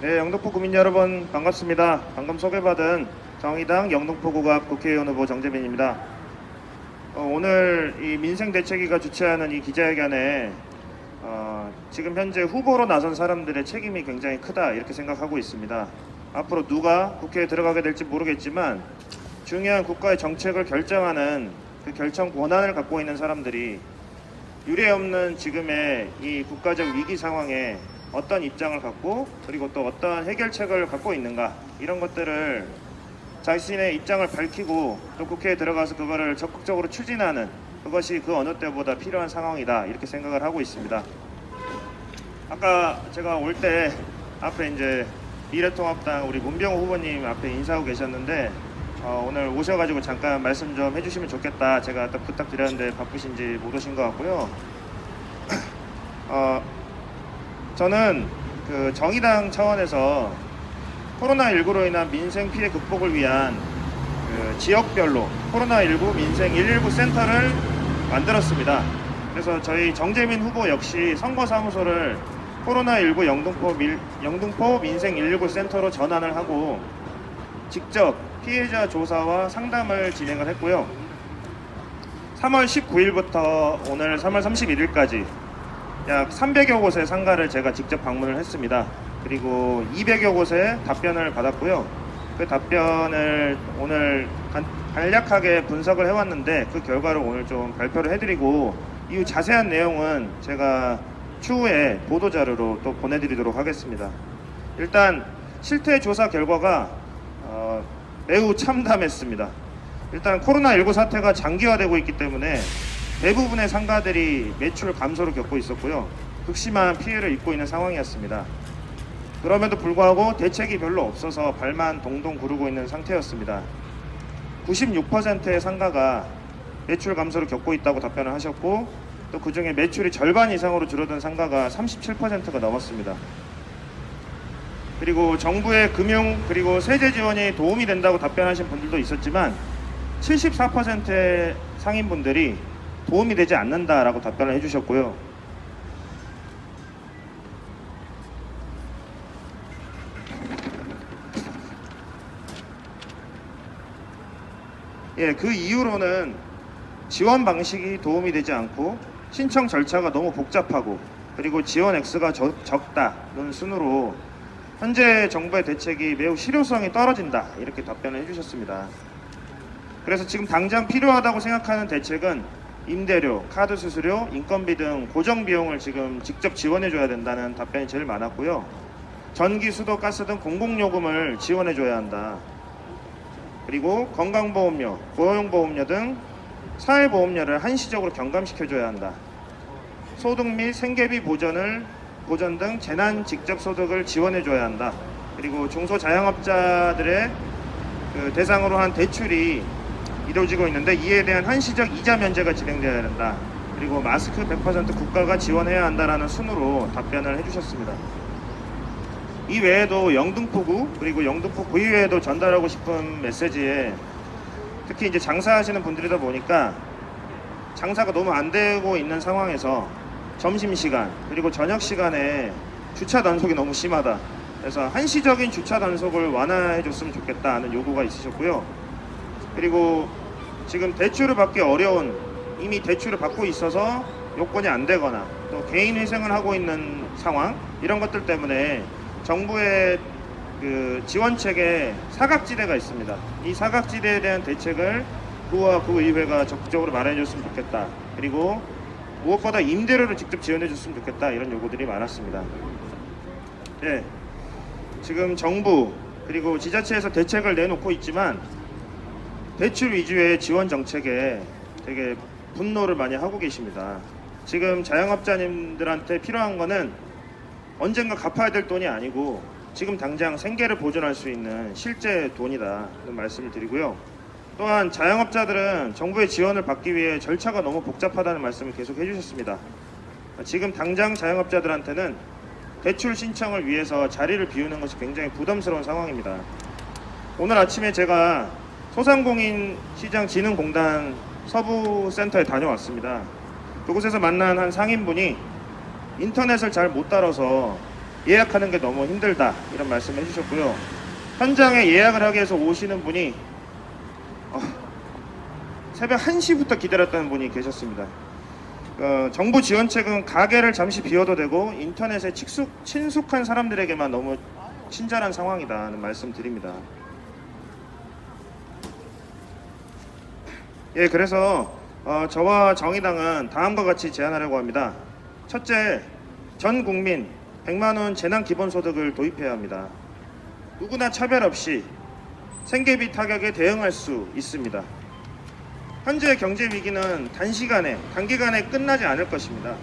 네, 영등포 구민 여러분 반갑습니다. 방금 소개받은 정의당 영등포구갑 국회의원 후보 정재민입니다. 오늘 이 민생대책위가 주최하는 이 기자회견에 지금 현재 후보로 나선 사람들의 책임이 굉장히 크다 이렇게 생각하고 있습니다. 앞으로 누가 국회에 들어가게 될지 모르겠지만 중요한 국가의 정책을 결정하는 그 결정 권한을 갖고 있는 사람들이 유례없는 지금의 이 국가적 위기 상황에 어떤 입장을 갖고 그리고 또 어떤 해결책을 갖고 있는가 이런 것들을 자신의 입장을 밝히고 또 국회에 들어가서 그거를 적극적으로 추진하는 그것이 그 어느 때보다 필요한 상황이다 이렇게 생각을 하고 있습니다. 아까 제가 올 때 앞에 이제 미래통합당 우리 문병호 후보님 앞에 인사하고 계셨는데 오늘 오셔가지고 잠깐 말씀 좀 해주시면 좋겠다 제가 딱 부탁드렸는데 바쁘신지 못 오신 것 같고요. 저는 그 정의당 차원에서 코로나19로 인한 민생 피해 극복을 위한 그 지역별로 코로나19 민생 119 센터를 만들었습니다. 그래서 저희 정재민 후보 역시 선거사무소를 코로나19 영등포 민생 119 센터로 전환을 하고 직접 피해자 조사와 상담을 진행을 했고요. 3월 19일부터 오늘 3월 31일까지 약 300여 곳의 상가를 제가 직접 방문을 했습니다. 그리고 200여 곳의 답변을 받았고요. 그 답변을 오늘 간략하게 분석을 해왔는데 그 결과를 오늘 좀 발표를 해드리고 이후 자세한 내용은 제가 추후에 보도자료로 또 보내드리도록 하겠습니다. 일단 실태 조사 결과가 매우 참담했습니다. 일단 코로나19 사태가 장기화되고 있기 때문에 대부분의 상가들이 매출 감소를 겪고 있었고요. 극심한 피해를 입고 있는 상황이었습니다. 그럼에도 불구하고 대책이 별로 없어서 발만 동동 구르고 있는 상태였습니다. 96%의 상가가 매출 감소를 겪고 있다고 답변을 하셨고 또 그중에 매출이 절반 이상으로 줄어든 상가가 37%가 넘었습니다. 그리고 정부의 금융 그리고 세제 지원이 도움이 된다고 답변하신 분들도 있었지만 74%의 상인분들이 도움이 되지 않는다라고 답변을 해주셨고요. 그 이유로는 지원 방식이 도움이 되지 않고 신청 절차가 너무 복잡하고 그리고 지원 액수가 적다는 순으로 현재 정부의 대책이 매우 실효성이 떨어진다 이렇게 답변을 해주셨습니다. 그래서 지금 당장 필요하다고 생각하는 대책은 임대료, 카드 수수료, 인건비 등 고정 비용을 지금 직접 지원해줘야 된다는 답변이 제일 많았고요. 전기, 수도, 가스 등 공공요금을 지원해줘야 한다. 그리고 건강보험료, 고용보험료 등 사회보험료를 한시적으로 경감시켜줘야 한다. 소득 및 생계비 보전 등 재난 직접 소득을 지원해줘야 한다. 그리고 중소자영업자들의 그 대상으로 한 대출이 이루어지고 있는데 이에 대한 한시적 이자 면제가 진행되어야 된다. 그리고 마스크 100% 국가가 지원해야 한다라는 순으로 답변을 해주셨습니다. 이 외에도 영등포구 그리고 영등포 구의회에도 전달하고 싶은 메시지에 특히 이제 장사하시는 분들이다 보니까 장사가 너무 안 되고 있는 상황에서 점심시간 그리고 저녁시간에 주차 단속이 너무 심하다. 그래서 한시적인 주차 단속을 완화해 줬으면 좋겠다는 요구가 있으셨고요. 그리고 지금 대출을 받기 어려운 이미 대출을 받고 있어서 요건이 안 되거나 또 개인 회생을 하고 있는 상황 이런 것들 때문에 정부의 그 지원책에 사각지대가 있습니다. 이 사각지대에 대한 대책을 구와 구의회가 적극적으로 마련해줬으면 좋겠다. 그리고 무엇보다 임대료를 직접 지원해줬으면 좋겠다. 이런 요구들이 많았습니다. 지금 정부 그리고 지자체에서 대책을 내놓고 있지만 대출 위주의 지원 정책에 되게 분노를 많이 하고 계십니다. 지금 자영업자님들한테 필요한 거는 언젠가 갚아야 될 돈이 아니고 지금 당장 생계를 보존할 수 있는 실제 돈이다는 말씀을 드리고요. 또한 자영업자들은 정부의 지원을 받기 위해 절차가 너무 복잡하다는 말씀을 계속 해주셨습니다. 지금 당장 자영업자들한테는 대출 신청을 위해서 자리를 비우는 것이 굉장히 부담스러운 상황입니다. 오늘 아침에 제가 소상공인시장진흥공단 서부센터에 다녀왔습니다. 그곳에서 만난 한 상인분이 인터넷을 잘 못 따라서 예약하는 게 너무 힘들다 이런 말씀 해주셨고요. 현장에 예약을 하기 위해서 오시는 분이 새벽 1시부터 기다렸다는 분이 계셨습니다. 정부 지원책은 가게를 잠시 비워도 되고 인터넷에 친숙한 사람들에게만 너무 친절한 상황이다는 말씀 드립니다. 예, 그래서 저와 정의당은 다음과 같이 제안하려고 합니다. 첫째, 전 국민 100만원 재난기본소득을 도입해야 합니다. 누구나 차별 없이 생계비 타격에 대응할 수 있습니다. 현재 경제 위기는 단기간에 끝나지 않을 것입니다.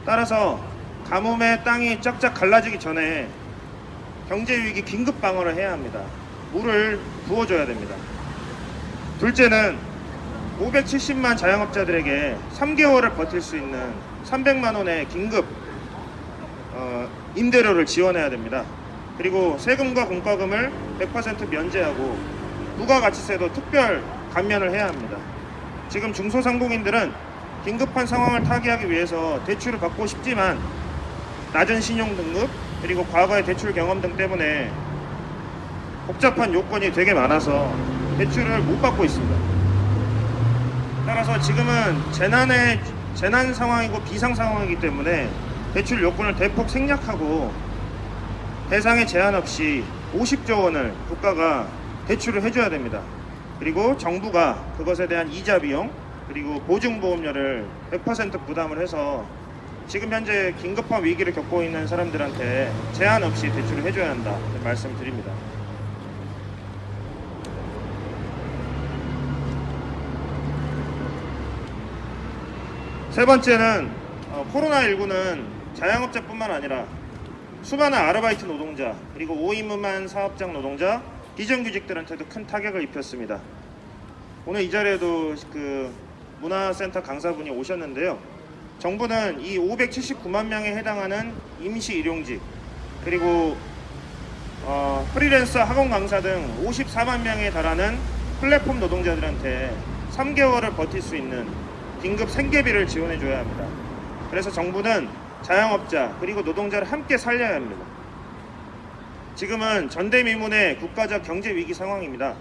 따라서 가뭄에 땅이 쫙쫙 갈라지기 전에 경제 위기 긴급 방어를 해야 합니다. 물을 부어줘야 됩니다. 둘째는 570만 자영업자들에게 3개월을 버틸 수 있는 300만 원의 긴급 임대료를 지원해야 됩니다. 그리고 세금과 공과금을 100% 면제하고 부가가치세도 특별 감면을 해야 합니다. 지금 중소상공인들은 긴급한 상황을 타개하기 위해서 대출을 받고 싶지만 낮은 신용 등급 그리고 과거의 대출 경험 등 때문에 복잡한 요건이 되게 많아서 대출을 못 받고 있습니다. 따라서 지금은 재난 상황이고 비상 상황이기 때문에 대출 요건을 대폭 생략하고 대상에 제한 없이 50조 원을 국가가 대출을 해줘야 됩니다. 그리고 정부가 그것에 대한 이자 비용 그리고 보증보험료를 100% 부담을 해서 지금 현재 긴급한 위기를 겪고 있는 사람들한테 제한 없이 대출을 해줘야 한다 말씀드립니다. 세 번째는 코로나19는 자영업자뿐만 아니라 수많은 아르바이트 노동자 그리고 5인 미만 사업장 노동자 비정규직들한테도 큰 타격을 입혔습니다. 오늘 이 자리에도 그 문화센터 강사분이 오셨는데요. 정부는 이 579만 명에 해당하는 임시 일용직 그리고 프리랜서 학원 강사 등 54만 명에 달하는 플랫폼 노동자들한테 3개월을 버틸 수 있는 긴급 생계비를 지원해 줘야 합니다. 그래서 정부는 자영업자 그리고 노동자를 함께 살려야 합니다. 지금은 전대미문의 국가적 경제 위기 상황입니다.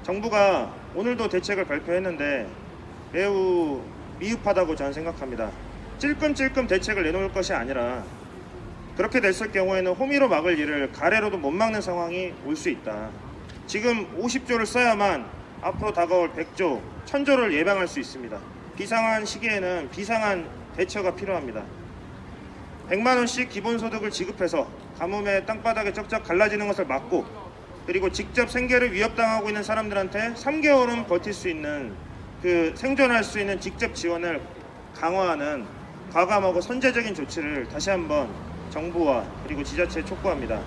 정부가 오늘도 대책을 발표했는데 매우 미흡하다고 저는 생각합니다. 찔끔찔끔 대책을 내놓을 것이 아니라 그렇게 됐을 경우에는 호미로 막을 일을 가래로도 못 막는 상황이 올 수 있다. 지금 50조를 써야만 앞으로 다가올 100조, 1000조를 예방할 수 있습니다. 비상한 시기에는 비상한 대처가 필요합니다. 100만 원씩 기본소득을 지급해서 가뭄에 땅바닥에 쩍쩍 갈라지는 것을 막고 그리고 직접 생계를 위협당하고 있는 사람들한테 3개월은 버틸 수 있는 생존할 수 있는 직접 지원을 강화하는 과감하고 선제적인 조치를 다시 한번 정부와 그리고 지자체에 촉구합니다.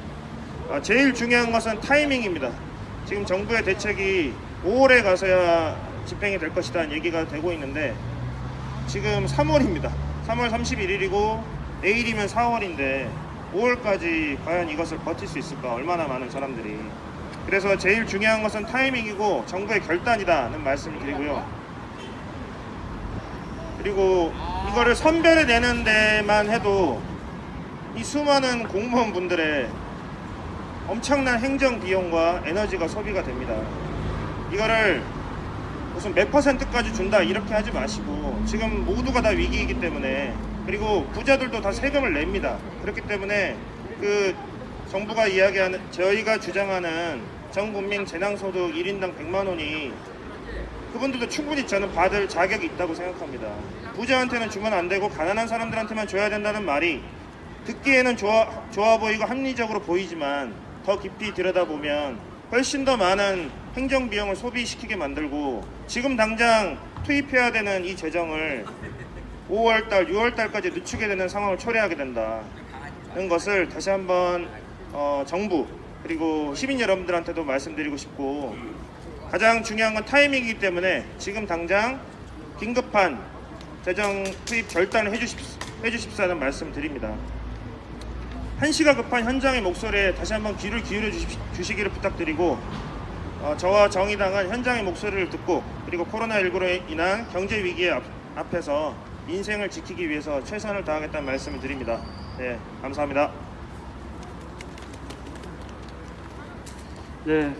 제일 중요한 것은 타이밍입니다. 지금 정부의 대책이 5월에 가서야 집행이 될 것이라는 얘기가 되고 있는데 지금 3월입니다. 3월 31일이고 내일이면 4월인데 5월까지 과연 이것을 버틸 수 있을까? 얼마나 많은 사람들이. 그래서 제일 중요한 것은 타이밍이고 정부의 결단이다는 말씀을 드리고요. 그리고 이거를 선별해 내는 데만 해도 이 수많은 공무원분들의 엄청난 행정 비용과 에너지가 소비가 됩니다. 이거를 무슨 몇 퍼센트까지 준다 이렇게 하지 마시고 지금 모두가 다 위기이기 때문에 그리고 부자들도 다 세금을 냅니다. 그렇기 때문에 정부가 이야기하는 저희가 주장하는 전 국민 재난소득 1인당 100만 원이 그분들도 충분히 저는 받을 자격이 있다고 생각합니다. 부자한테는 주면 안 되고 가난한 사람들한테만 줘야 된다는 말이 듣기에는 좋아 보이고 합리적으로 보이지만 더 깊이 들여다보면 훨씬 더 많은 행정비용을 소비시키게 만들고 지금 당장 투입해야 되는 이 재정을 5월달, 6월달까지 늦추게 되는 상황을 초래하게 된다는 것을 다시 한번 정부 그리고 시민 여러분들한테도 말씀드리고 싶고 가장 중요한 건 타이밍이기 때문에 지금 당장 긴급한 재정 투입 결단을 해주십사는 말씀 드립니다. 한시가 급한 현장의 목소리에 다시 한번 귀를 기울여 주시기를 부탁드리고 저와 정의당은 현장의 목소리를 듣고 그리고 코로나19로 인한 경제 위기의 앞에서 인생을 지키기 위해서 최선을 다하겠다는 말씀을 드립니다. 네, 감사합니다. 네.